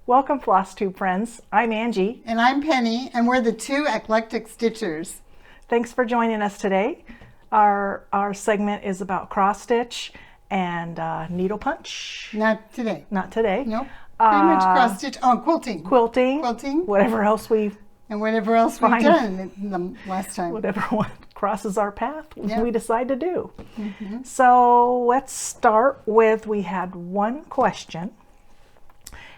Welcome, FlossTube friends. I'm Angie. And I'm Penny, and we're the two eclectic stitchers. Thanks for joining us today. Our segment is about cross stitch and needle punch. Not today. Not today. Nope. Pretty much cross stitch. Oh, quilting. Quilting. Whatever else we've we've done in the last time. Whatever one crosses our path, yep. we decide to do. So let's start with, we had one question.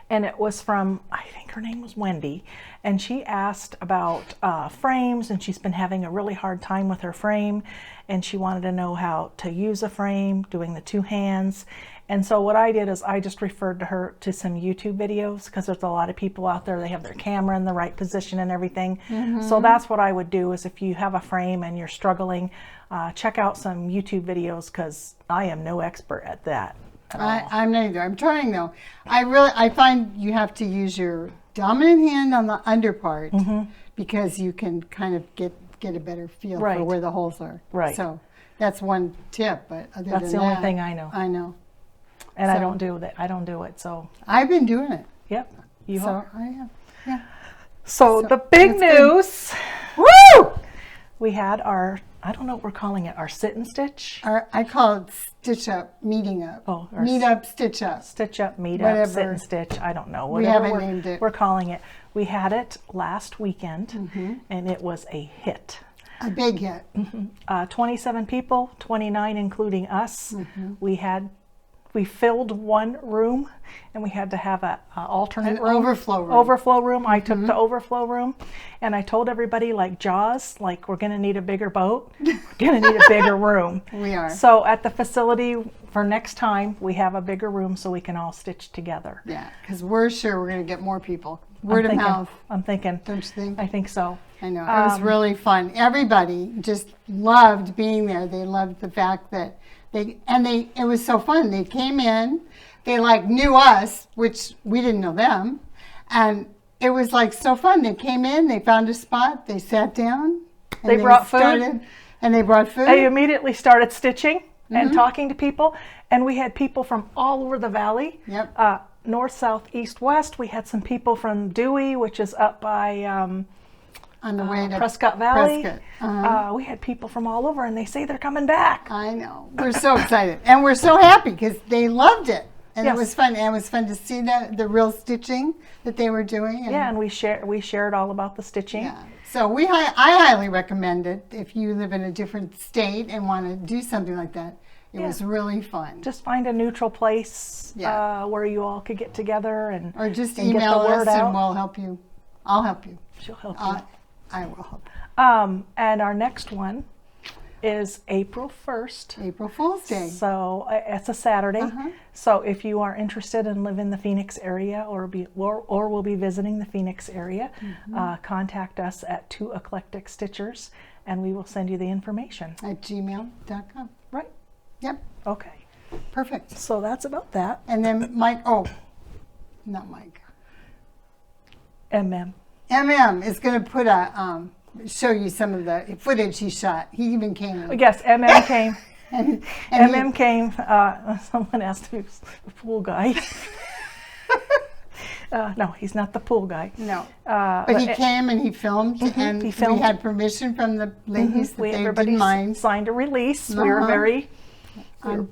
And it was from, I think her name was Wendy, and she asked about frames, and she's been having a really hard time with her frame, and she wanted to know how to use a frame, doing the two hands. And so what I did is I just referred to her to some YouTube videos, because there's a lot of people out there, they have their camera in the right position and everything. So that's what I would do, is if you have a frame and you're struggling, check out some YouTube videos, because I am no expert at that. I'm not either. I'm trying though. I find you have to use your dominant hand on the under part because you can kind of get a better feel for where the holes are. Right. So that's one tip, but other than that's the only thing I know. I know. And so, I don't do that. I don't do it. So I've been doing it. Yep. You so are. I have. Yeah. So the big news. Good. Woo! We had our, I don't know what we're calling it, our sit and stitch? I call it stitch up, meeting up. Oh, meet up, stitch up. Stitch up, meet up, sit and stitch. I don't know. Whatever we haven't named it. We're calling it. We had it last weekend, and it was a hit. A big hit. 27 people, 29 including us. We filled one room, and we had to have an alternate room. Overflow room. Overflow room. I took the overflow room, and I told everybody, like Jaws, like, we're going to need a bigger boat. We're going to need a bigger room. We are. So at the facility for next time, we have a bigger room so we can all stitch together. Yeah, because we're sure we're going to get more people. Word of mouth. I'm thinking. Don't you think? I think so. I know. It was really fun. Everybody just loved being there. They loved the fact that it was so fun. They came in, they like knew us, which we didn't know them. And it was like so fun. They came in, they found a spot, they sat down. And they brought food. And they brought food. They immediately started stitching and talking to people. And we had people from all over the valley. Yep. North, south, east, west. We had some people from Dewey, which is up by on the way to Prescott Valley. Prescott. We had people from all over, and they say they're coming back. I know. We're so excited. And we're so happy because they loved it. And it was fun. And it was fun to see the real stitching that they were doing. And and we shared all about the stitching. Yeah. So I highly recommend it if you live in a different state and want to do something like that. It was really fun. Just find a neutral place where you all could get together or just email us and we'll help you. I'll help you. She'll help you. I will help. And our next one is April 1st. April Fool's Day. So it's a Saturday. So if you are interested and live in the Phoenix area or will be visiting the Phoenix area, contact us at 2 Eclectic Stitchers, and we will send you the information. At gmail.com. Right. Yep. Okay. Perfect. So that's about that. And then Mike, not Mike. MM is going to put show you some of the footage he shot. He even came. Yes, MM came. MM came. Someone asked me if he was the pool guy. No, he's not the pool guy. No. But he came and he filmed, and we had permission from the ladies that they didn't mind. Signed a release. We were very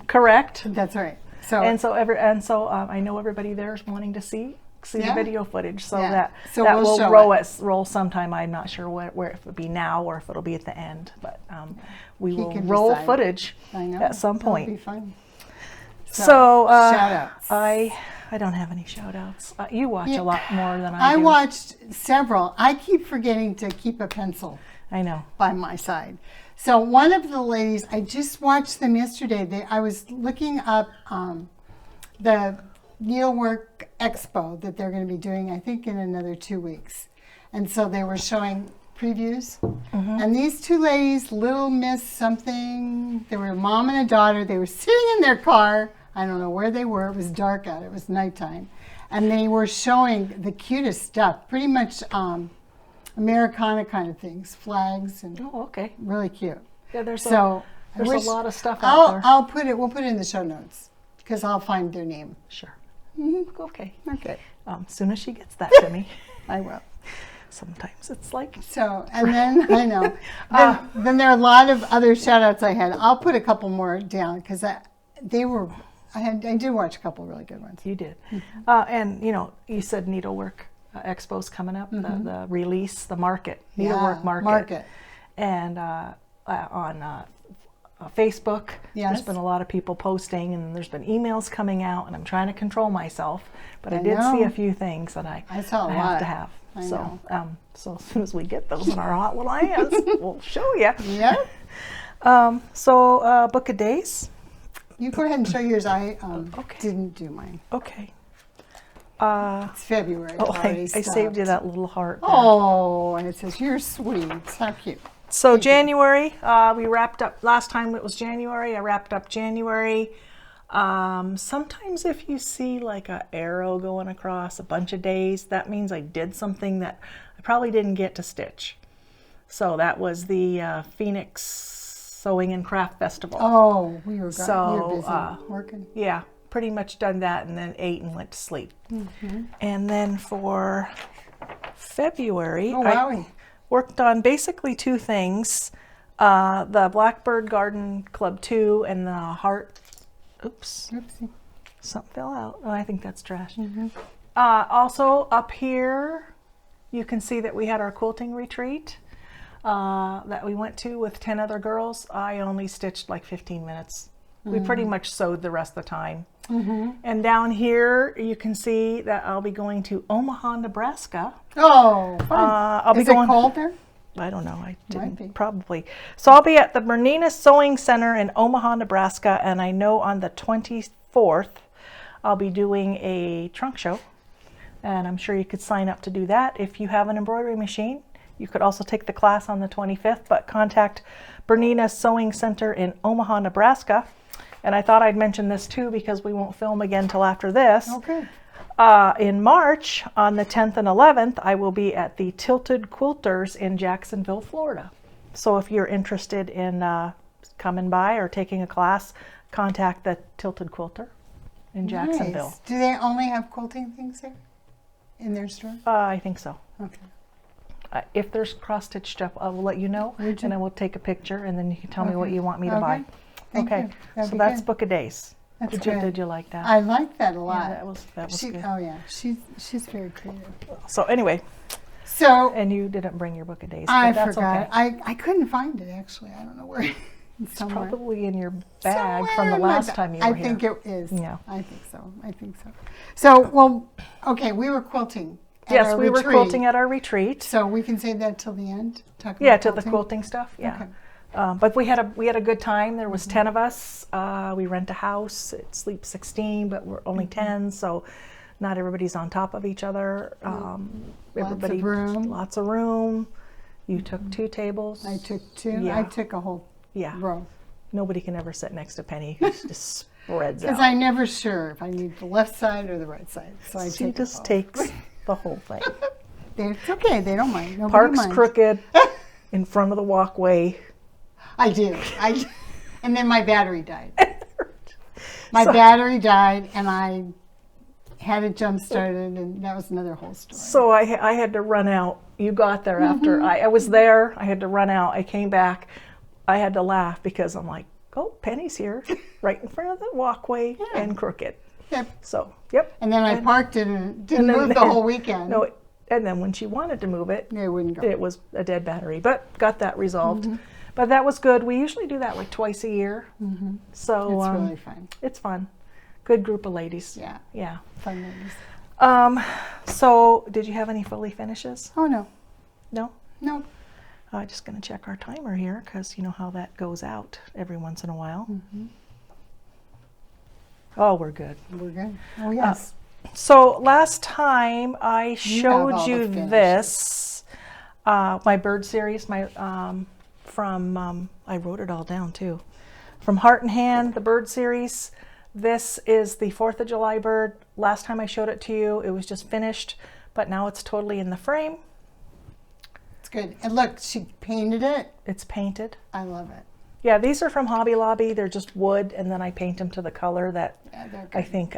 correct. That's right. So I know everybody there is wanting to see the video footage, so that will roll sometime. I'm not sure where if it'll be now or if it'll be at the end, but we will roll footage at some point. That'll be fun. So shout outs. I don't have any shout outs. You watch a lot more than I do. I watched several. I keep forgetting to keep a pencil. I know. By my side. So one of the ladies, I just watched them yesterday. I was looking up the Needlework Expo that they're going to be doing, I think, in another 2 weeks. And so they were showing previews. And these two ladies, Little Miss something, they were a mom and a daughter. They were sitting in their car. I don't know where they were. It was dark out. It was nighttime. And they were showing the cutest stuff, pretty much Americana kind of things, flags, and really cute. Yeah, there's a lot of stuff out there. We'll put it in the show notes because I'll find their name. Sure. Okay. Okay. As soon as she gets that to me. I will. Sometimes it's like. So, and then, I know. Then there are a lot of other shout outs I had. I'll put a couple more down because I did watch a couple really good ones. You did. And, you said Needlework Expo's coming up, the release, the market, Needlework Market. And on Facebook, there's been a lot of people posting, and there's been emails coming out, and I'm trying to control myself, but I did see a few things that I have to have. So as soon as we get those in our hot little hands, we'll show you. Yeah. So book of days. You go ahead and show yours. I didn't do mine. Okay. It's February. Oh, I saved you that little heart there. Oh, and it says, you're sweet. How cute. So January, we wrapped up, last time it was January, I wrapped up January. Sometimes if you see like an arrow going across a bunch of days, that means I did something that I probably didn't get to stitch. So that was the Phoenix Sewing and Craft Festival. Oh, we were busy working. Yeah, pretty much done that and then ate and went to sleep. And then for February, I worked on basically two things. The Blackbird Garden Club 2 and the Heart. Oops. Oopsie. Something fell out. Oh, I think that's trash. Also up here, you can see that we had our quilting retreat that we went to with 10 other girls. I only stitched like 15 minutes. We pretty much sewed the rest of the time. And down here, you can see that I'll be going to Omaha, Nebraska. Oh, fun. Is it cold there? I don't know. I didn't probably. So I'll be at the Bernina Sewing Center in Omaha, Nebraska, and I know on the 24th I'll be doing a trunk show, and I'm sure you could sign up to do that if you have an embroidery machine. You could also take the class on the 25th, but contact Bernina Sewing Center in Omaha, Nebraska. And I thought I'd mention this too because we won't film again till after this. Okay. In March, on the 10th and 11th, I will be at the Tilted Quilters in Jacksonville, Florida. So if you're interested in coming by or taking a class, contact the Tilted Quilter in Jacksonville. Nice. Do they only have quilting things there in their store? I think so. Okay. If there's cross-stitch stuff, I will let you know, and I will take a picture, and then you can tell me what you want me to buy. Thank you. So that's Book of Days. That's Did you like that? I like that a lot. Yeah, that was good. Oh yeah, she's very creative. So anyway, and you didn't bring your Book of Days. I that's forgot. Okay. I couldn't find it actually. I don't know where. It's probably in your bag from the last time you were here. I think it is. Yeah. I think so. So okay, we were quilting. Yes, we were quilting at our retreat. So we can say that till the end. To the quilting stuff. Yeah. Okay. But we had a good time. There was 10 of us. We rent a house. It sleeps 16, but we're only 10, so not everybody's on top of each other. Lots of room. You took 2 tables. I took 2. Yeah. I took a whole row. Nobody can ever sit next to Penny. She just spreads out. Because I'm never sure if I need the left side or the right side. So she just takes the whole thing. It's okay. They don't mind. Nobody Park's minds. crooked in front of the walkway. I do. And then my battery died. Battery died, and I had it jump started, and that was another whole story. So I had to run out. You got there after I was there. I had to run out. I came back. I had to laugh because I'm like, oh, Penny's here, right in front of the walkway and crooked. Yep. So, yep. And then I parked it and didn't move the whole weekend. No, and then when she wanted to move it, it wouldn't go. It was a dead battery, but got that resolved. But that was good. We usually do that like twice a year. So it's really fun. It's fun. Good group of ladies. Yeah. Fun ladies. So did you have any fully finishes? Oh, no. No? No. I'm just going to check our timer here because you know how that goes out every once in a while. Oh, we're good. We're good. Oh, yes. So last time I showed you this, my bird series, from, I wrote it all down too, from Heart and Hand, the bird series. This is the 4th of July bird. Last time I showed it to you, it was just finished, but now it's totally in the frame. It's good. And look, she painted it. It's painted. I love it. Yeah, these are from Hobby Lobby. They're just wood, and then I paint them to the color that I think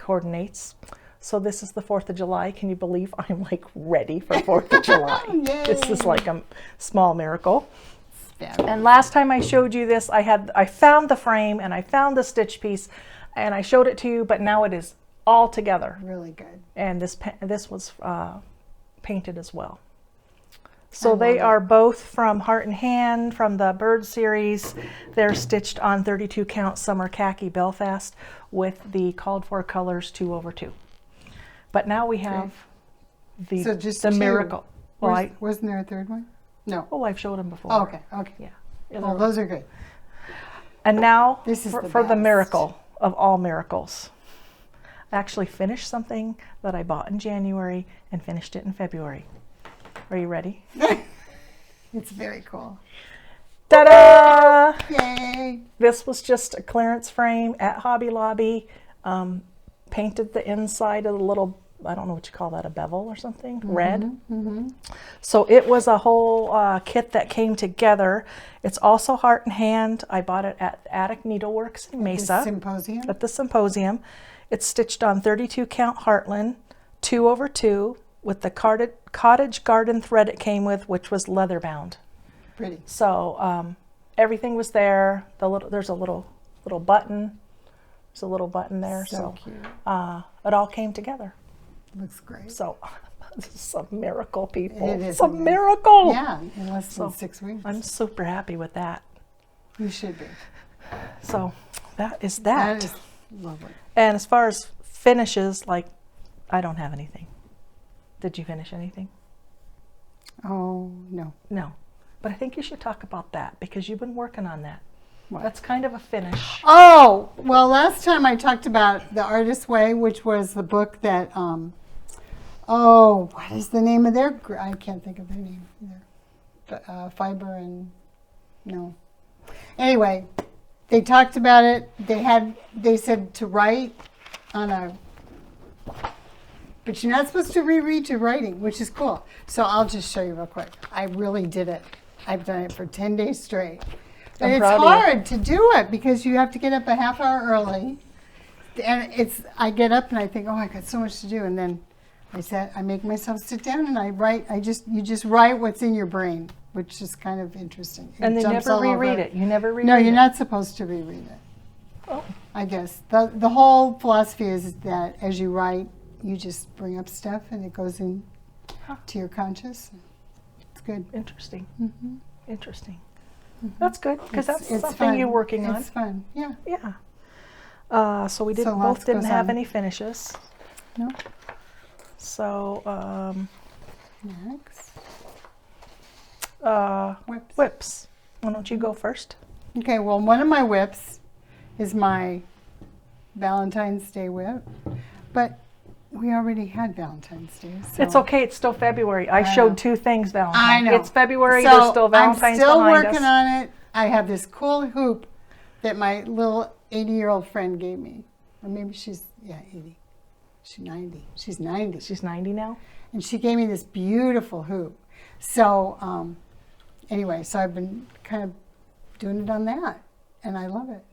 coordinates. So this is the 4th of July. Can you believe I'm like ready for 4th of July? This is like a small miracle. And last time I showed you this, I found the frame and I found the stitch piece and I showed it to you, but now it is all together. Really good. And this was painted as well. So they are both from Heart and Hand from the Bird series. They're stitched on 32 count summer khaki Belfast with the called for colors 2/2. But now we have the miracle. Well, wasn't there a third one? No. Oh, I've showed them before. Oh, okay. Yeah. Well, those are good. And now this is for the miracle of all miracles. I actually finished something that I bought in January and finished it in February. Are you ready? It's very cool. Ta-da! Yay! This was just a clearance frame at Hobby Lobby. Painted the inside of the little, I don't know what you call that, a bevel or something, red. So it was a whole kit that came together. It's also Heart and Hand. I bought it at Attic Needleworks in Mesa. At the Symposium. It's stitched on 32 count Heartland, 2/2, with the cottage garden thread it came with, which was leather bound. Pretty. So everything was there. There's a little button. There's a little button there. So cute. It all came together. Looks great. So this is a miracle, people. It is a miracle. Yeah, in less than 6 weeks. I'm super happy with that. You should be. So that is that. That is lovely. And as far as finishes, like, I don't have anything. Did you finish anything? Oh, no. No. But I think you should talk about that because you've been working on that. What? That's kind of a finish. Oh, well, last time I talked about The Artist's Way, which was the book that, what is the name of their, I can't think of their name either. Fiber and, no. Anyway, they talked about it. They said to write on a, but you're not supposed to reread your writing, which is cool. So I'll just show you real quick. I really did it. I've done it for 10 days straight. But it's hard to do it because you have to get up a half hour early. And I get up and I think, oh, I got so much to do. And then I make myself sit down and I write. You just write what's in your brain, which is kind of interesting. And they never reread it. You never reread it. No, you're not supposed to reread it. Oh. I guess. The whole philosophy is that as you write, you just bring up stuff and it goes in to your conscious. It's good. Interesting. Interesting. That's good because that's something fun. you're working on. It's fun. Yeah. Yeah. So we both didn't have any finishes. No. So next. Whips. Why don't you go first? Okay. Well, one of my whips is my Valentine's Day whip, but we already had Valentine's Day. So. It's okay. It's still February. I showed 2 things Valentine's. I know. It's February. So There's still Valentine's I'm still behind working us. on it. I have this cool hoop that my little 80-year-old friend gave me. Or maybe she's, 80. She's 90. She's 90. She's 90 now? And she gave me this beautiful hoop. So anyway, so I've been kind of doing it on that. And I love it.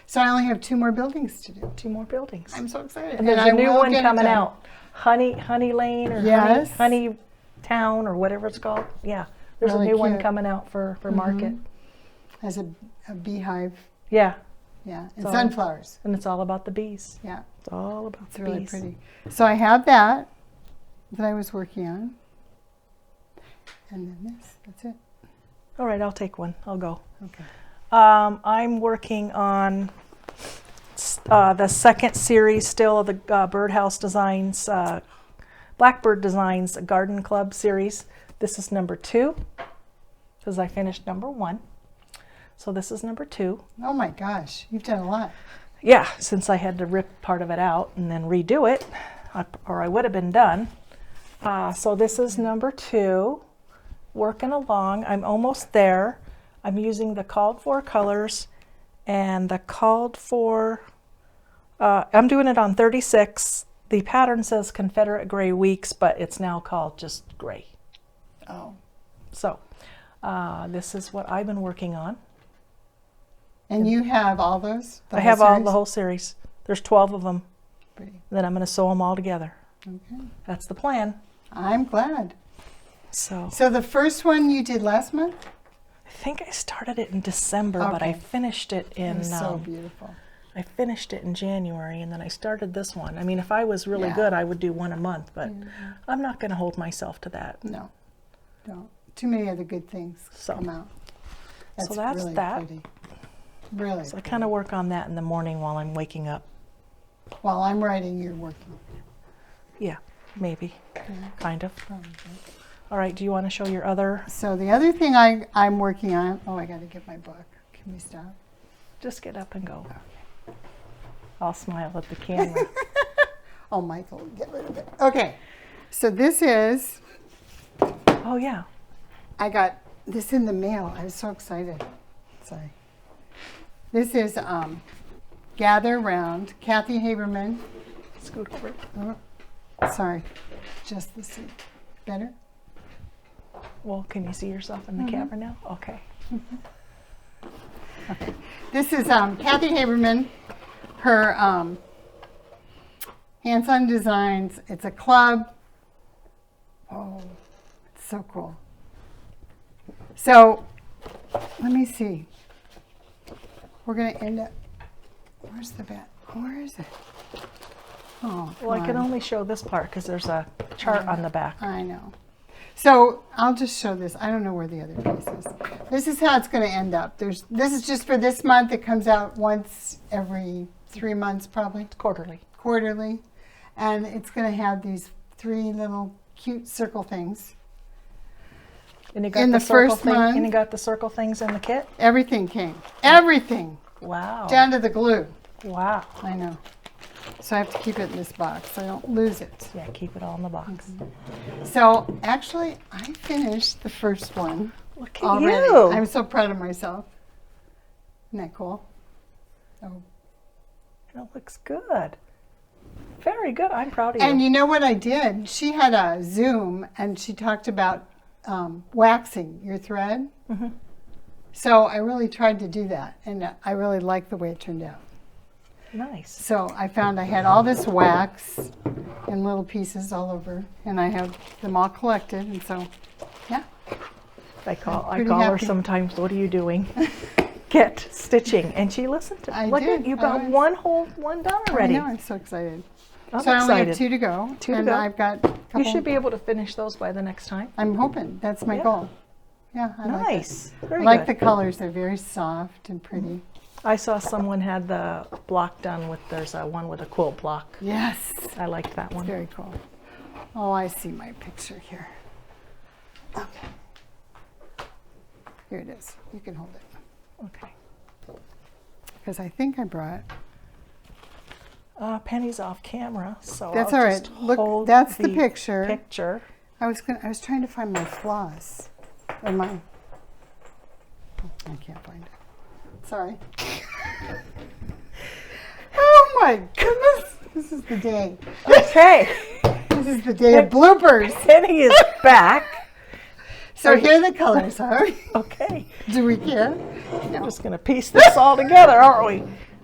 So I only have 2 more buildings to do. 2 more buildings. I'm so excited. And there's a new one coming out. Honey Lane or Honey Town or whatever it's called. Yeah. There's a new one coming out for market. Has a beehive. Yeah. Yeah. And sunflowers. And it's all about the bees. Yeah. It's all about the bees. It's really pretty. So I have that I was working on. And then that's it. All right, I'll take one. I'll go. Okay. I'm working on the second series still of the Birdhouse Designs, Blackbird Designs Garden Club series. This is number 2 because I finished number 1. So this is number 2. Oh my gosh, you've done a lot. Yeah, since I had to rip part of it out and then redo it, or I would have been done. So this is number 2. Working along. I'm almost there. I'm using the called for colors and the called for, I'm doing it on 36. The pattern says Confederate Gray Weeks, but it's now called just Gray. Oh. So this is what I've been working on. And you have all those? I have all the whole series. There's 12 of them. pretty. Then I'm going to sew them all together. Okay. That's the plan. I'm glad. So the first one you did last month? I think I started it in December, but I Okay. finished it It in was so beautiful. I finished it in January, and then I started this one. I mean, if I was really Yeah. good, I would do one a month, but I'm not going to hold myself to that. No, don't. Too many other good things So- come out. So that's really that. pretty. Really. So I kind of work on that in the morning while I'm waking up. While I'm writing, you're working. Yeah, maybe, kind of. Probably. All right, do you want to show your other? So the other thing I'm working on, oh, I got to get my book. Can we stop? Just get up and go. I'll smile at the camera. Oh, Michael, get rid of it. Okay, so this is, Oh, yeah. I got this in the mail. I was so excited. Sorry. This is Gather Round, Kathy Haberman. Scoot over. Oh, sorry, just the seat. Better? Well, can you see yourself in the camera now? Okay. Okay. This is Kathy Haberman. Her hands-on designs. It's a club. Oh, it's so cool. So, let me see. We're going to end up, where's the bat? Where is it? Oh, Well, I come can on. only show this part because there's a chart on the back. I know. So I'll just show this. I don't know where the other piece is. This is how it's going to end up. This is just for this month. It comes out once every 3 months, probably Quarterly. quarterly, and it's going to have these 3 little cute circle things. And you got In the the circle first thing. month- And you got the circle things in the kit. Everything came. Everything Wow. down to the glue. Wow. I know. So I have to keep it in this box so I don't lose it. Yeah, keep it all in the box. So actually, I finished the first one. Look at Already. you. I'm so proud of myself. Isn't that cool? Oh. It looks good. Very good. I'm proud of you. And you know what I did? She had a Zoom and she talked about waxing your thread. So I really tried to do that, and I really liked the way it turned out. Nice. So I found I had all this wax in little pieces all over, and I have them all collected, and so, yeah. I call pretty her happy. sometimes, what are you doing? Get stitching. And she listened to I Look did. at you I got was- one done I already. know, I'm so excited. I'm so I only have excited. 2 to go, 2 to and go. I've got a couple. You should be able to finish those by the next time. I'm hoping. That's my Yeah. goal. Yeah, I like it. Nice. I Very like good. the colors. They're very soft and pretty. I saw someone had the block done with, there's a one with a quilt block. Yes. I liked that one. Very cool. Oh, I see my picture here. Okay. Here it is. You can hold it. Okay. Because I think I brought. Penny's off camera, so That's I'll all right. just Look, hold that's the picture. Picture. I was trying to find my floss. Or my. I can't find it. Sorry. Oh my goodness! This is the day. Okay. This is the day of bloopers. Penny is back. So here the colors are. Okay. Do we care? We're just going to piece this all together, aren't we?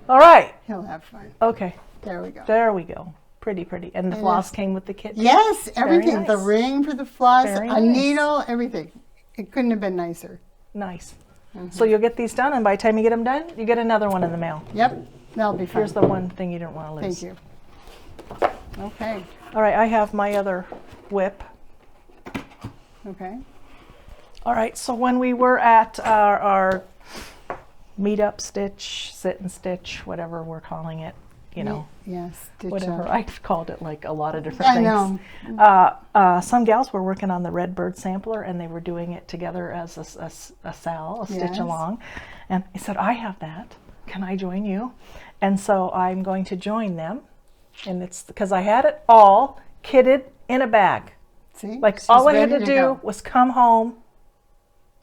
All right. He'll have fun. Okay. There we go. There we go. Pretty, pretty. And the And floss it's- came with the kit? Yes, everything. nice. The ring for the floss, Very a nice. needle, everything. It couldn't have been nicer. Nice. So you'll get these done, and by the time you get them done, you get another one in the mail. Yep, that'll be fun. Here's the one thing you didn't want to lose. Thank you. Okay. All right, I have my other whip. Okay. All right, so when we were at our meet-up stitch, sit and stitch, whatever we're calling it, you know, Yes. Stitch whatever. up. I've called it like a lot of different I things. know. Some gals were working on the Redbird sampler, and they were doing it together as a stitch Yes. along. And I said, I have that. Can I join you? And so I'm going to join them. And it's because I had it all kitted in a bag. See? Like She's all I had ready to do go. was come home.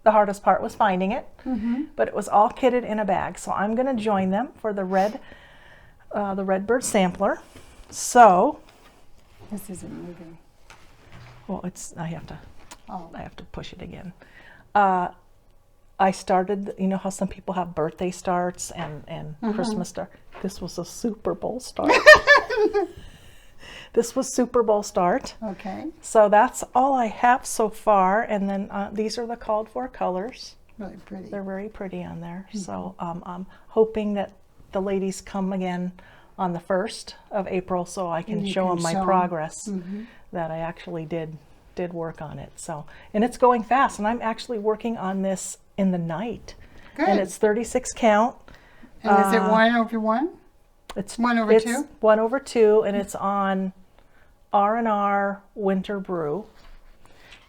The hardest part was finding it, Mm-hmm. but it was all kitted in a bag. So I'm going to join them for the Redbird sampler. So, This isn't moving. well, I have Oh. to push it again. I started, you know how some people have birthday starts and Mm-hmm. Christmas start. This was a Super Bowl start. This was Super Bowl start. Okay. So that's all I have so far. And then these are the called for colors. Really pretty. They're very pretty on there. So I'm hoping that the ladies come again on the 1st of April so I can show them my progress that I actually did work on it. So, and it's going fast, and I'm actually working on this in the night. Good. And it's 36 count. And is it 1/1? It's 1/2? It's 1/2, and it's on R&R Winter Brew.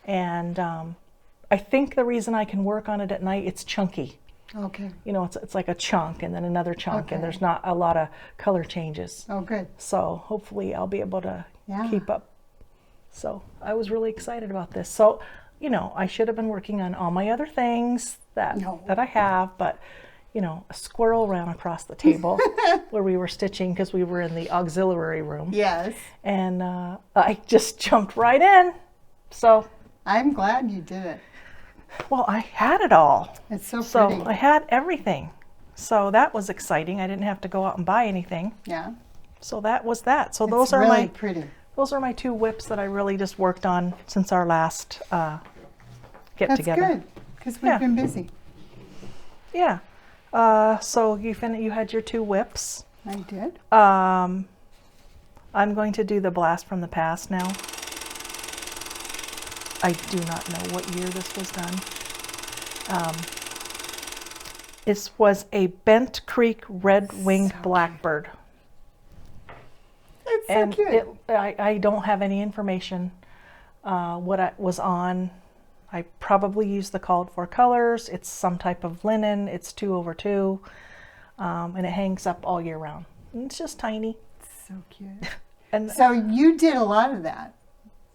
And I think the reason I can work on it at night, it's chunky. Okay. You know, it's like a chunk and then another chunk, and there's not a lot of color changes. Oh, good. So hopefully I'll be able to keep up. So I was really excited about this. So, you know, I should have been working on all my other things that I have, but, you know, a squirrel ran across the table where we were stitching because we were in the auxiliary room. Yes. And I just jumped right in. So I'm glad you did it. well, I had it all. It's so pretty. So I had everything. So that was exciting. I didn't have to go out and buy anything. Yeah. So that was that. So It's those are really pretty. Those are my 2 whips that I really just worked on since our last get That's together. good, because we've been busy. Yeah. So you had your 2 whips. I did. I'm going to do the blast from the past now. I do not know what year this was done. This was a Bent Creek red-winged blackbird. It's so And cute. I don't have any information what it was on. I probably used the called for colors. It's some type of linen. It's 2/2, and it hangs up all year round. And it's just tiny. So cute. And So you did a lot of that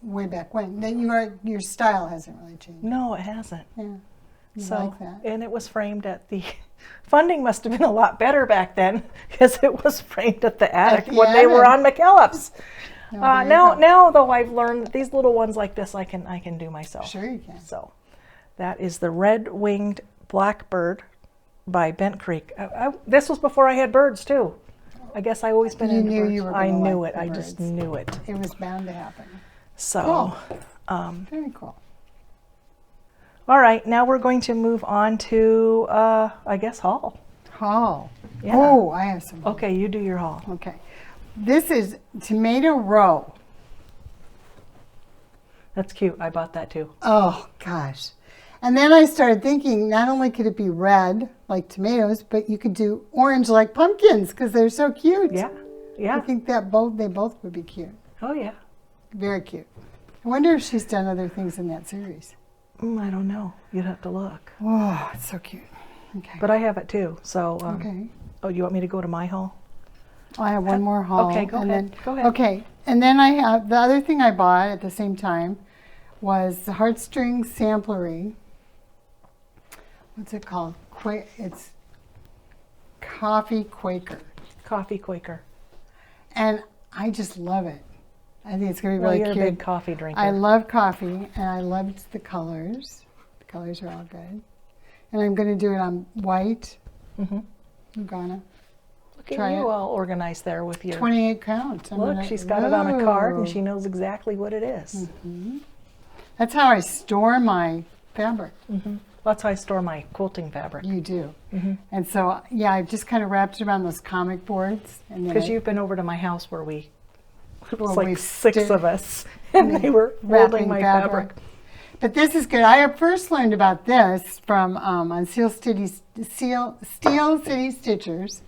way back when. Then your style hasn't really changed. no, it hasn't. Yeah. You So like that. and it was framed at the funding must have been a lot better back then because it was framed at the attic the when they were on attic. McKellips. Oh, there you go. Now though I've learned that these little ones like this I can do myself. Sure you can. So that is the red-winged blackbird by Bent Creek. This was before I had birds too. I guess I always been You into knew birds. you were I gonna knew like it. the I just birds. knew it. It was bound to happen. So Very cool. all right, now we're going to move on to I guess haul. Haul. Yeah. Oh, I have some. Okay, you do your haul. Okay. This is tomato roe. That's cute. I bought that too. Oh, gosh. And then I started thinking, not only could it be red, like tomatoes, but you could do orange like pumpkins, because they're so cute. Yeah. I Yeah. think that they both would be cute. Oh yeah. Very cute. I wonder if she's done other things in that series. I don't know. You'd have to look. Oh, it's so cute. Okay. But I have it too. So Okay. oh, you want me to go to my haul? I have one more haul. Okay, go and ahead. Then, Go ahead. Okay. And then I have, the other thing I bought at the same time was the heartstring samplery. What's it called? It's Coffee Quaker. Coffee Quaker. And I just love it. I think it's going to be Well, really you're cute. a big coffee drinker. I love coffee, and I loved the colors. The colors are all good. And I'm going to do it on white. Mm-hmm. I'm gonna Look at try you it. all organized there with your. 28 count. Look, she's got it on a card and she knows exactly what it is. That's how I store my fabric. Mm-hmm. That's how I store my quilting fabric. You do. Mm-hmm. And so, yeah, I've just kind of wrapped it around those comic boards. Because you've been over to my house where it was Where like we 6 did- of us, and they were wrapping folding my fabric. But this is good. I first learned about this from on Steel City Stitchers.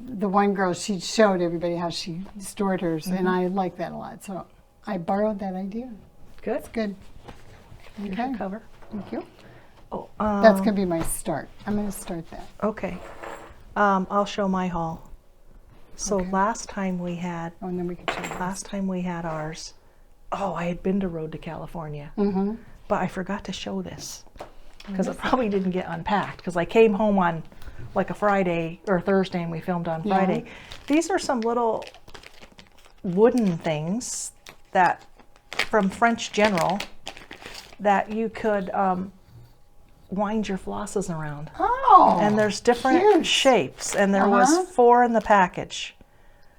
The one girl, she showed everybody how she stored hers, and I like that a lot. So I borrowed that idea. Good. It's good. Here's Okay. your cover. Thank you. Oh, That's going to be my start. I'm going to start that. okay. I'll show my haul. So Okay. last time we had Oh, and then we can show this. ours. Oh, I had been to Road to California, Mm-hmm. but I forgot to show this because it probably didn't get unpacked because I came home on like a Friday or Thursday and we filmed on Yeah. Friday. These are some little wooden things that from French General that you could wind your flosses around. Oh. And there's different cute. shapes, and there was 4 in the package.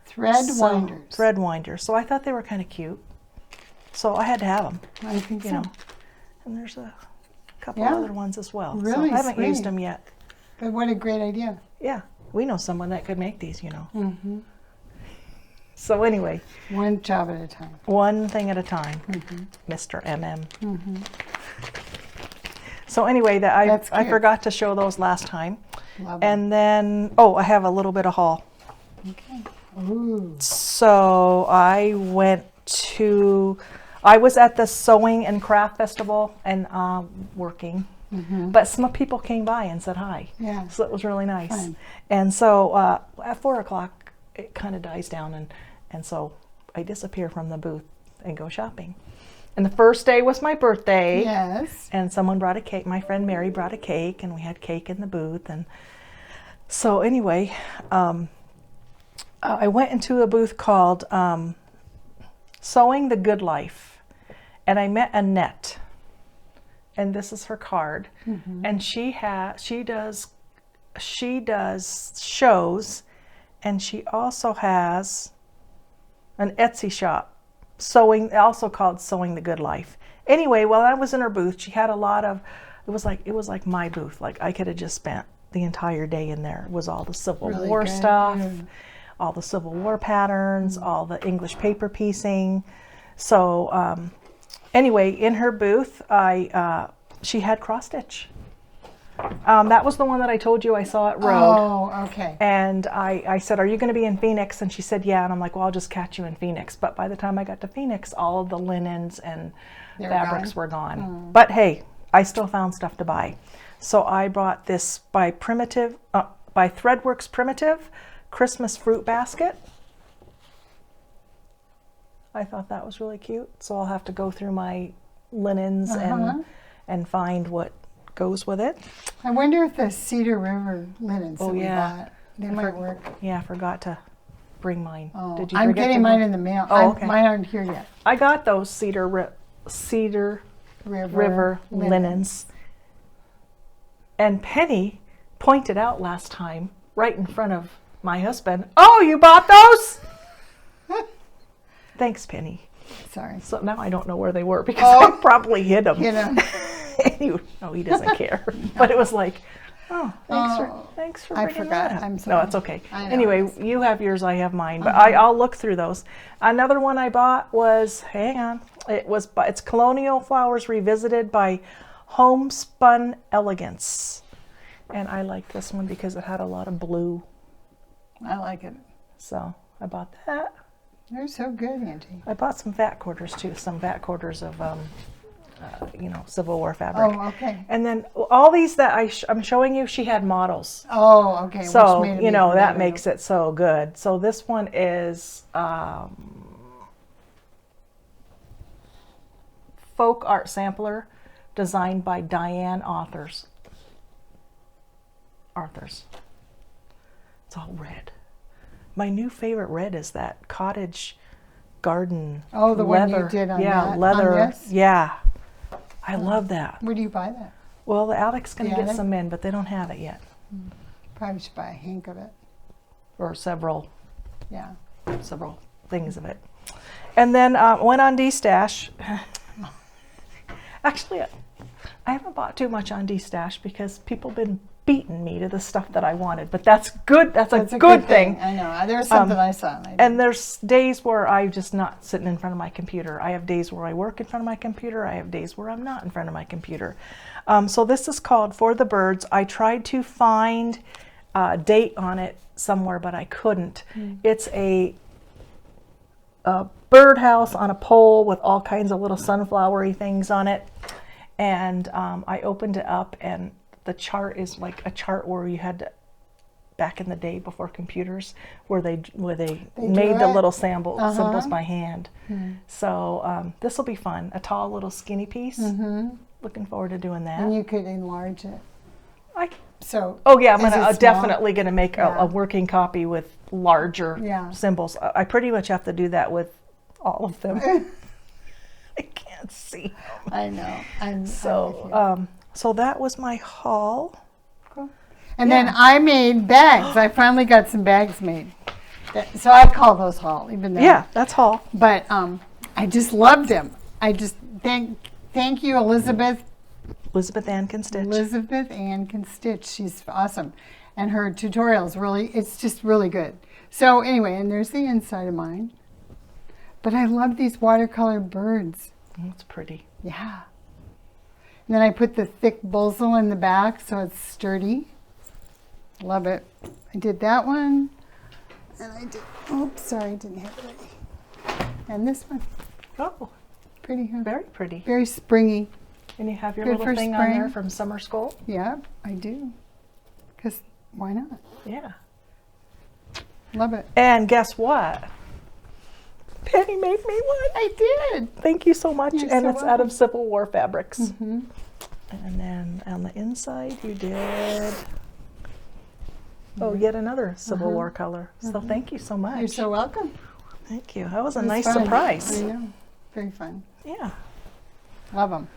Thread winders. Thread winders. So I thought they were kind of cute. So I had to have them. I think so. And there's a couple other ones as well. Really so I haven't sweet. used them yet. But what a great idea. Yeah, we know someone that could make these, So anyway. One job at a time. One thing at a time, Mr. MM. So anyway, I forgot to show those last time. Love and then, I have a little bit of haul. Okay. Ooh. So I was at the Sewing and Craft Festival and working. But some people came by and said hi. Yeah. So it was really nice. Fun. And so at 4 o'clock, it kind of dies down. And so I disappear from the booth and go shopping. And the first day was my birthday. Yes. And someone brought a cake. My friend Mary brought a cake, and we had cake in the booth. And so anyway, I went into a booth called Sewing the Good Life. And I met Annette. And this is her card. And she does shows, and she also has an Etsy shop, also called Sewing the Good Life. Anyway, while I was in her booth, she had a lot of, it was like my booth. Like I could have just spent the entire day in there. It was all the Civil War stuff, all the Civil War patterns, all the English paper piecing. So anyway, in her booth, she had cross stitch. That was the one that I told you I saw at Rhode. Oh, okay. And I said, are you going to be in Phoenix? And she said, yeah. And I'm like, well, I'll just catch you in Phoenix. But by the time I got to Phoenix, all of the linens and fabrics were gone. But hey, I still found stuff to buy. So I bought this by Threadworks Primitive Christmas fruit basket. I thought that was really cute. So I'll have to go through my linens and find what goes with it. I wonder if the Cedar River linens that we bought, they might work. Yeah, I forgot to bring mine. Oh, Did you I'm forget getting mine in the mail. Okay. Mine aren't here yet. I got those Cedar River linens. And Penny pointed out last time, right in front of my husband, oh, you bought those? Thanks, Penny. Sorry. So now I don't know where they were because I probably hid them. No, he doesn't care. But it was like, thanks for bringing that up. I'm sorry. No, it's okay. Anyway, you have yours, I have mine. But I'll look through those. Another one I bought was, it's Colonial Flowers Revisited by Homespun Elegance. And I like this one because it had a lot of blue. I like it. So I bought that. They're so good, Auntie. I bought some fat quarters too, some fat quarters of, Civil War fabric. Oh, okay. And then all these that I'm showing you, she had models. Oh, okay. So, that makes it so good. So this one is Folk Art Sampler, designed by Diane Arthurs. It's all red. My new favorite red is that cottage garden. Oh, the leather. one you did on leather. On this? Yeah, I love that. Where do you buy that? Well, Alec's going to get some in, but they don't have it yet. Probably should buy a hank of it. Or several things of it. And then went on D-Stash. Actually, I haven't bought too much on D-Stash because people have been beating me to the stuff that I wanted, but that's good. That's a good thing. I know. There's something I saw. And there's days where I'm just not sitting in front of my computer. I have days where I work in front of my computer. I have days where I'm not in front of my computer. So this is called For the Birds. I tried to find a date on it somewhere, but I couldn't. It's a birdhouse on a pole with all kinds of little sunflowery things on it. And I opened it up, and the chart is like a chart where you had to, back in the day before computers, where they made the little symbols by hand. So this will be fun. A tall little skinny piece. Looking forward to doing that. And you could enlarge it. I'm definitely gonna make a working copy with larger symbols. I pretty much have to do that with all of them. I can't see. I know. So that was my haul. Cool. And then I made bags. I finally got some bags made. So I call those haul, even though. Yeah, that's haul. But I just loved them. I just thank you, Elizabeth. Elizabeth Ann can stitch. Elizabeth Ann can stitch. She's awesome. And her tutorials it's just really good. So anyway, and there's the inside of mine. But I love these watercolor birds. That's pretty. Yeah. And then I put the thick bustle in the back so it's sturdy. Love it. I did that one. And I did, oops, sorry, I didn't have it ready. And this one. Oh, Pretty, huh? very pretty. Very springy. And you have your Good little for thing on spring. there from summer school? Yeah, I do. Because why not? Yeah. Love it. And guess what? Penny made me one. I did. Thank you so much. You're And so it's out welcome. of Civil War fabrics. Mm-hmm. And then on the inside you did, yet another Civil War color. So thank you so much. You're so welcome. Thank you. That was a It was nice fun. surprise. I know. Very fun. Yeah. Love them.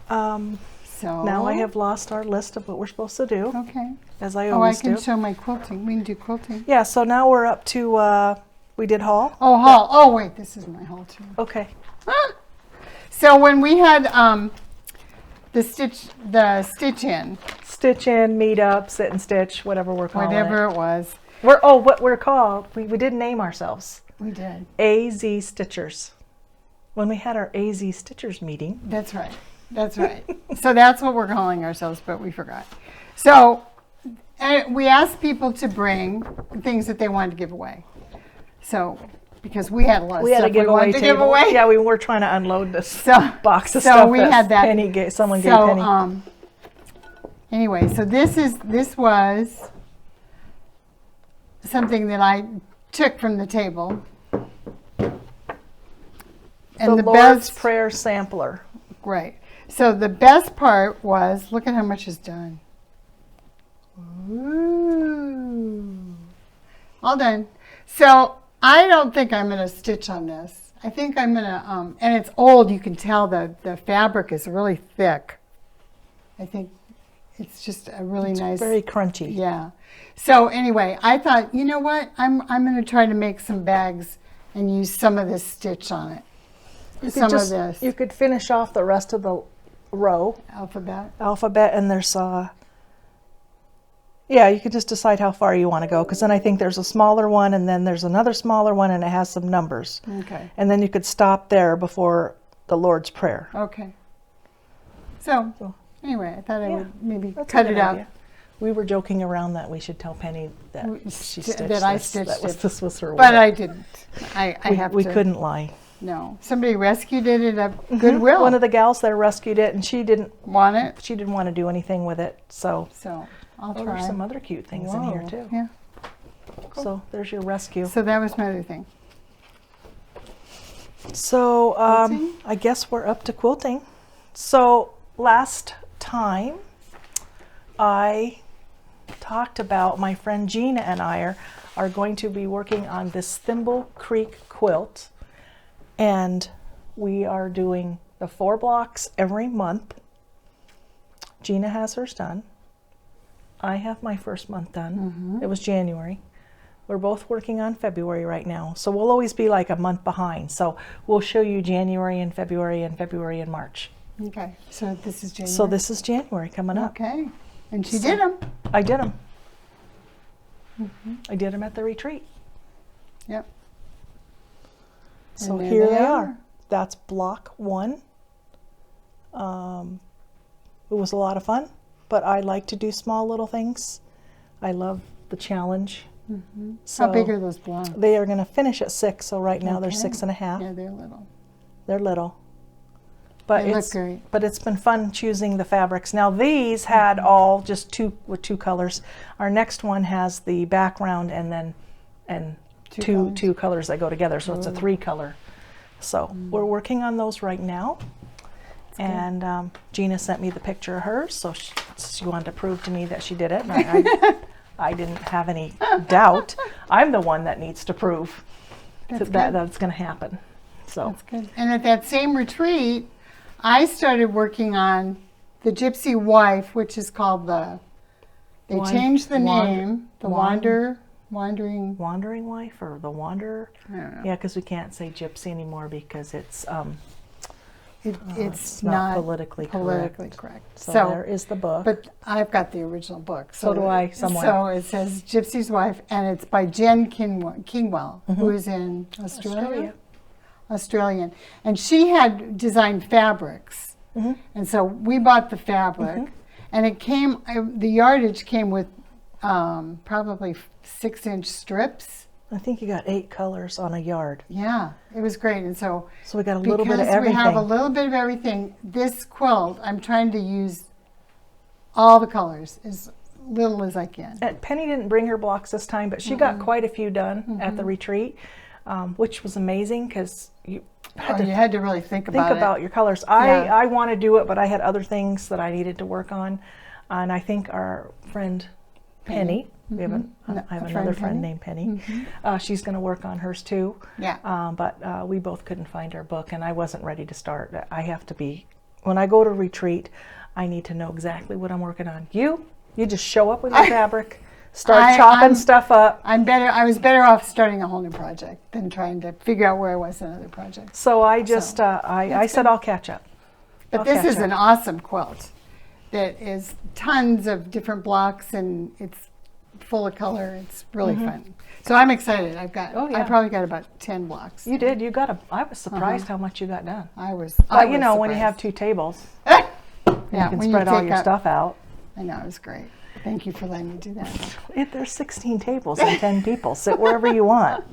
So Now I have lost our list of what we're supposed to do, Okay. as I Oh, I always can do. show my quilting. We can do quilting. Yeah, so now we're up to, we did haul. Oh, haul. Oh, wait. This is my haul too. Okay. So when we had the stitch in, Stitch in, meet up, sit and stitch, whatever we're calling whatever it. it was, What we're called, we didn't name ourselves. we did. AZ Stitchers. When we had our AZ Stitchers meeting. That's right. That's right. So that's what we're calling ourselves, but we forgot. So we asked people to bring things that they wanted to give away. So because we had a lot of We had stuff a giveaway we wanted to give table. away. Yeah, we were trying to unload this So box of so stuff we that had that. Penny gave, someone gave So Penny. anyway, so this was something that I took from the table. And the the Lord's best, Prayer sampler. right. So the best part was, look at how much is done. Ooh. All done. So I don't think I'm going to stitch on this. I think I'm going to, and it's old, you can tell the fabric is really thick. I think it's just a really nice. Very crunchy. Yeah. So anyway, I thought, you know what? I'm going to try to make some bags and use some of this stitch on it. Some of this. You could finish off the rest of the row. Alphabet. And there's yeah, you could just decide how far you want to go, because then I think there's a smaller one and then there's another smaller one and it has some numbers. Okay. And then you could stop there before the Lord's Prayer. Okay. So So, anyway, I thought I yeah, would maybe that's a cut good it out. idea. We were joking around that we should tell Penny that she stitched that I this. stitched it. This was her But work. I didn't. I have we to. couldn't lie. No. Somebody rescued it at a Goodwill. One of the gals there rescued it, and she didn't Want it? want to do anything with it. So So I'll oh, try. there's some other cute things in here Whoa. too. Yeah. So there's your rescue. So that was my other thing. So Quilting? I guess we're up to quilting. So last time I talked about my friend Gina and I are going to be working on this Thimblecreek quilt, and we are doing the 4 blocks every month. Gina has hers done. I have my first month done. It was January. We're both working on February right now. So we'll always be like a month behind. So we'll show you January and February and March. Okay. So this is January. So this is January coming up. Okay. And she did them. I did them. I did them at the retreat. Yep. So And there here they they are. are. That's block 1. It was a lot of fun, but I like to do small little things. I love the challenge. So How big are those blocks? they are going to finish at 6, so right now they're Okay. 6.5. Yeah, they're little. They're little. But They look it's great. But it's been fun choosing the fabrics. Now these had all just two colors. Our next one has the background and then two colors that go together, so it's a 3 color. So we're working on those right now. And Gina sent me the picture of hers, so she wanted to prove to me that she did it. And I didn't have any doubt. I'm the one that needs to prove that it's going to happen. So That's good. And at that same retreat, I started working on the Gypsy Wife, which is called they changed the name, the Wandering. Wandering Wife or The Wanderer. I don't know. Yeah, because we can't say gypsy anymore because it's It's not not politically correct. So there is the book. But I've got the original book. So do I, somewhere. So it says Gypsy's Wife, and it's by Jen Kingwell, who is in Australia. Australian. And she had designed fabrics. And so we bought the fabric, and it came, the yardage came with probably 6-inch strips. I think you got 8 colors on a yard. Yeah, it was great. And so we got a little bit of because everything. we have a little bit of everything, this quilt, I'm trying to use all the colors as little as I can. Penny didn't bring her blocks this time, but she got quite a few done at the retreat, which was amazing because you had to really think about your colors. I want to do it, but I had other things that I needed to work on. And I think our friend Penny, I have another friend named Penny. She's going to work on hers too. Yeah. But we both couldn't find our book, and I wasn't ready to start. I have to be, when I go to retreat, I need to know exactly what I'm working on. You just show up with your fabric, start chopping stuff up. I was better off starting a whole new project than trying to figure out where I was in other projects. So I just, I said I'll catch up. But this is an awesome quilt that is tons of different blocks, and it's full of color. It's really fun. So I'm excited. I probably got about 10 blocks. You did. I was surprised how much you got done. I was when you surprised. have 2 tables, yeah, you can spread all your stuff out. I know, it was great. Thank you for letting me do that. There's 16 tables and 10 people. Sit wherever you want.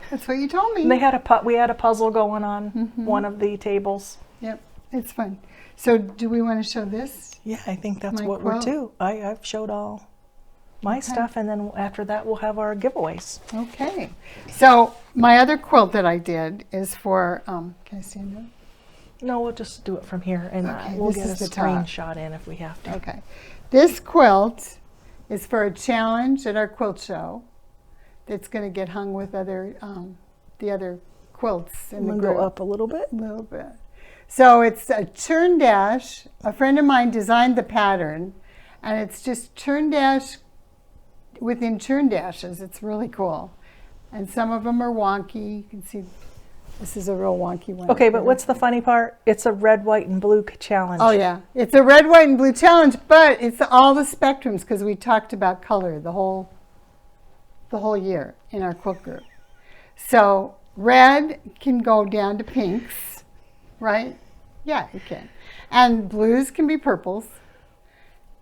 That's what you told me. And we had a puzzle going on one of the tables. Yep, it's fun. So do we want to show this? Yeah, I think that's what quilt? we're to. I've showed all my stuff, and then after that we'll have our giveaways. Okay. So my other quilt that I did is for, can I stand up? No, we'll just do it from here, and we'll get a screenshot in if we have to. Okay. This quilt is for a challenge at our quilt show that's going to get hung with the other quilts in the group. Go up a little bit. A little bit. So it's a turn dash. A friend of mine designed the pattern, and it's just turn dash within turn dashes. It's really cool. And some of them are wonky. You can see this is a real wonky one. Okay, but what's the funny part? It's a red, white, and blue challenge. Oh yeah, it's a red, white, and blue challenge, but it's all the spectrums because we talked about color the whole year in our quilt group. So red can go down to pinks, right? Yeah, it can. And blues can be purples.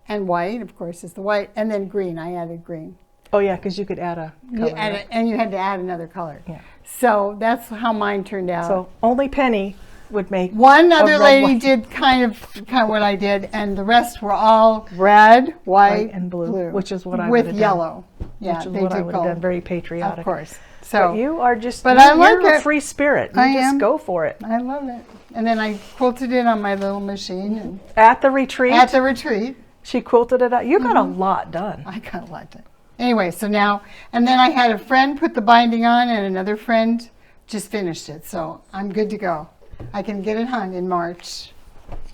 And white, of course, is the white. And then green, I added green. Oh yeah, because you could add a color. And you had to add another color. Yeah. So that's how mine turned out. So only Penny would make. One other lady did kind of what I did, and the rest were all red, white, and blue, which is what I would have done. With yellow. Yeah, which is what I would have done. Very patriotic. Of course. So but you are just, you're a free spirit. You just go for it. I love it. And then I quilted it on my little machine. And at the retreat? At the retreat. She quilted it out. You got a lot done. I got a lot done. Anyway, so now, and then I had a friend put the binding on, and another friend just finished it. So I'm good to go. I can get it hung in March.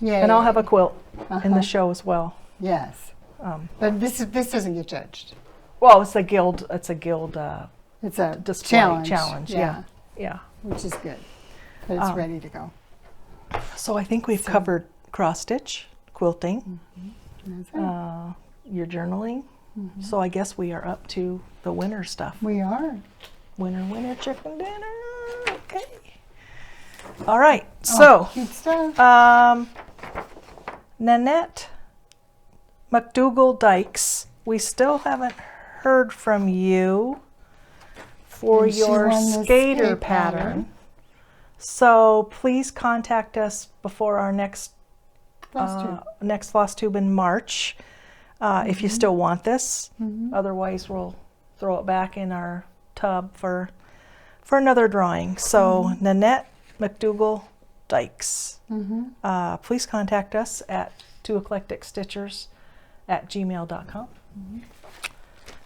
Yay. And I'll have a quilt in the show as well. Yes. But this doesn't get judged. Well, it's a guild. It's a display challenge. Yeah. Which is good. But it's ready to go. So I think we've covered cross stitch, quilting, your journaling. So I guess we are up to the winter stuff. We are. Winter chicken dinner. Okay. All right. So, cute stuff. Nanette McDougall Dykes, we still haven't heard from you for your skater pattern. So please contact us before our next FlossTube in March if you still want this. Otherwise, we'll throw it back in our tub for another drawing. So Nanette McDougall Dykes, please contact us at twoeclecticstitchers@gmail.com.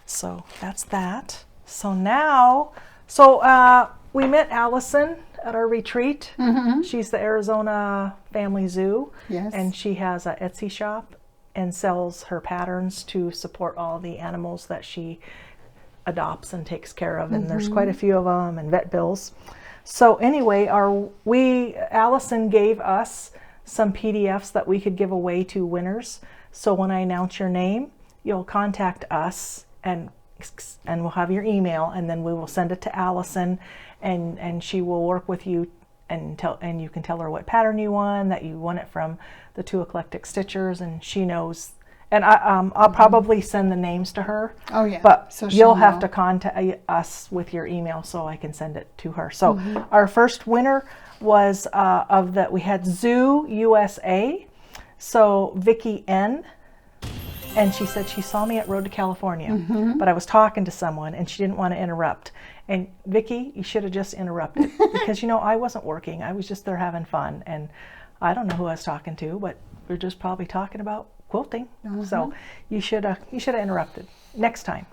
So that's that. So now, we met Allison at our retreat. She's the Arizona Family Zoo. Yes. And she has an Etsy shop and sells her patterns to support all the animals that she adopts and takes care of, and there's quite a few of them, and vet bills. So anyway, Allison gave us some PDFs that we could give away to winners. So when I announce your name, you'll contact us, and we'll have your email, and then we will send it to Allison, and she will work with you, and you can tell her what pattern you won, that you won it from the 2 Eclectic Stitchers, and she knows. And I'll probably send the names to her. Oh yeah. But so you'll have to contact us with your email so I can send it to her. So our first winner was we had Zoo USA. So Vicki N. And she said she saw me at Road to California, but I was talking to someone and she didn't want to interrupt. And Vicki, you should have just interrupted because, I wasn't working. I was just there having fun. And I don't know who I was talking to, but we we're just probably talking about quilting. So you should have interrupted next time.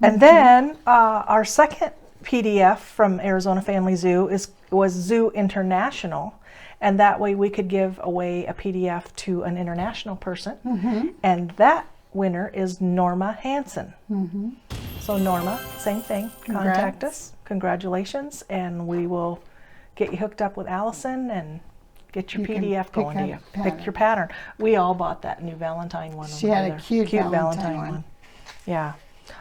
And then our second PDF from Arizona Family Zoo was Zoo International. And that way we could give away a PDF to an international person. And that winner is Norma Hansen. So Norma, same thing. Contact us. Congratulations. And we will get you hooked up with Allison and get your PDF going to you. Pick your pattern. We all bought that new Valentine one. She had a cute Valentine one. Yeah.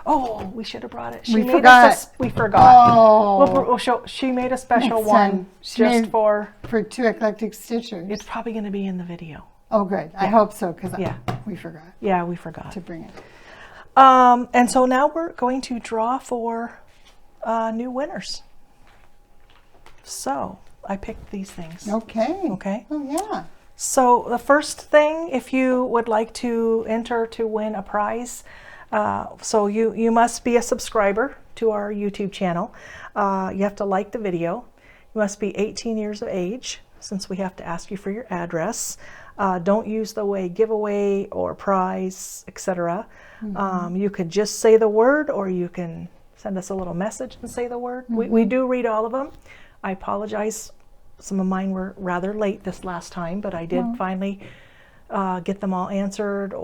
Oh, we should have brought it. We forgot. We forgot. Oh. We'll show. She made a special one just for 2 Eclectic Stitchers. It's probably going to be in the video. Oh, good. I hope so, because we forgot. Yeah, we forgot to bring it. And so now we're going to draw for new winners. So I picked these things. Okay. Okay. Oh yeah. So the first thing, if you would like to enter to win a prize. So you must be a subscriber to our YouTube channel. You have to like the video. You must be 18 years of age, since we have to ask you for your address. Don't use the way giveaway or prize, etc. You could just say the word, or you can send us a little message and say the word. We do read all of them. I apologize. Some of mine were rather late this last time, but I did finally get them all answered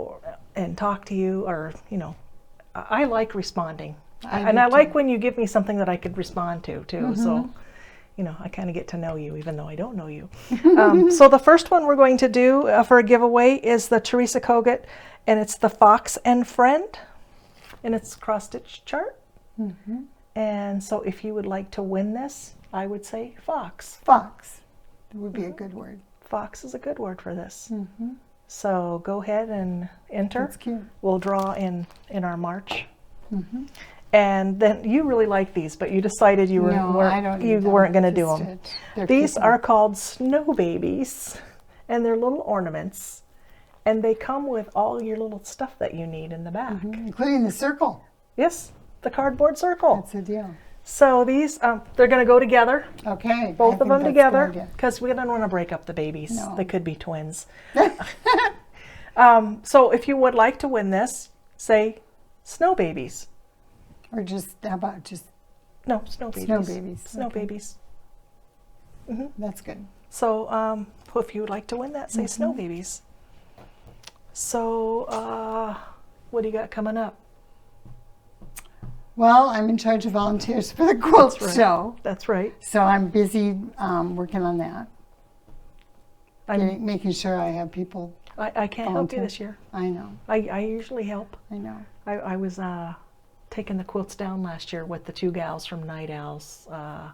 and talk to you, or I like responding, and I like when you give me something that I could respond to too. So I kind of get to know you even though I don't know you. So the first one we're going to do for a giveaway is the Teresa Kogut, and it's the Fox and Friend, and it's cross stitch chart. And so if you would like to win this, I would say Fox. Fox would be a good word. Fox is a good word for this. So go ahead and enter. That's cute. We'll draw in our March. And then you really like these, but you decided you weren't going to do them. These are called Snow Babies, and they're little ornaments, and they come with all your little stuff that you need in the back, including the circle. Yes, the cardboard circle. That's the deal. So these, they're going to go together. Okay. Both of them together, because we don't want to break up the babies. No. They could be twins. So if you would like to win this, say Snow Babies. Or just, how about just... No, Snow Babies. Snow Babies. Snow Babies. That's good. So if you would like to win that, say Snow Babies. So what do you got coming up? Well, I'm in charge of volunteers for the quilt show. That's right. So I'm busy working on that. Making sure I have people. I can't help you this year. I know. I usually help. I know. I was taking the quilts down last year with the 2 gals from Night Owls. Now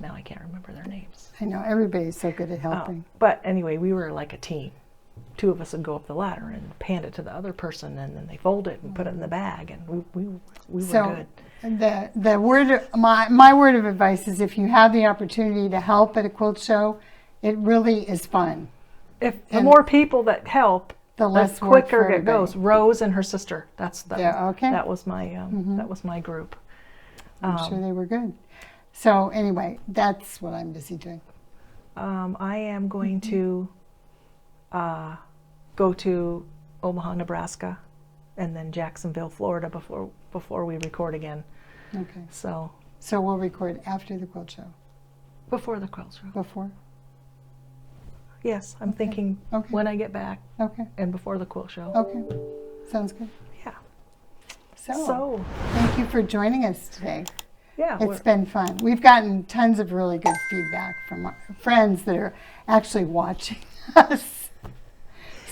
I can't remember their names. I know. Everybody's so good at helping. But anyway, we were like a team. 2 of us would go up the ladder and hand it to the other person, and then they fold it and put it in the bag, and we were good. The word, my word of advice is, if you have the opportunity to help at a quilt show, it really is fun. The more people that help, the less quicker it goes. Rose and her sister. That was my that was my group. I'm sure they were good. So anyway, that's what I'm busy doing. I am going to go to Omaha, Nebraska, and then Jacksonville, Florida before we record again. Okay. So we'll record after the quilt show. Before the quilt show. Before. Yes, I'm thinking when I get back. Okay. And before the quilt show. Okay. Sounds good. Yeah. So, thank you for joining us today. Yeah, It's been fun. We've gotten tons of really good feedback from our friends that are actually watching us.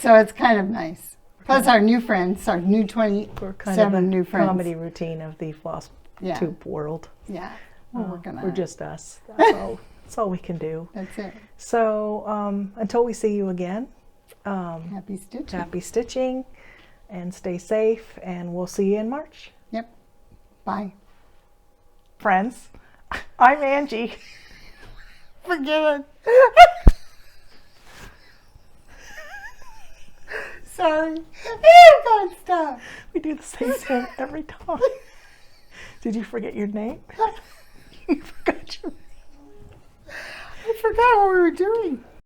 So it's kind of nice. Plus our new friends, our new 27 new friends. Comedy routine of the FlossTube world. Yeah. We're working on We're it. just us. That's all we can do. That's it. So until we see you again, Happy stitching. happy stitching and stay safe, and we'll see you in March. Yep. Bye. Friends, I'm Angie. Forget it. Sorry. Oh, God, stop. We do the same thing every time. Did you forget your name? You forgot your name. I forgot what we were doing.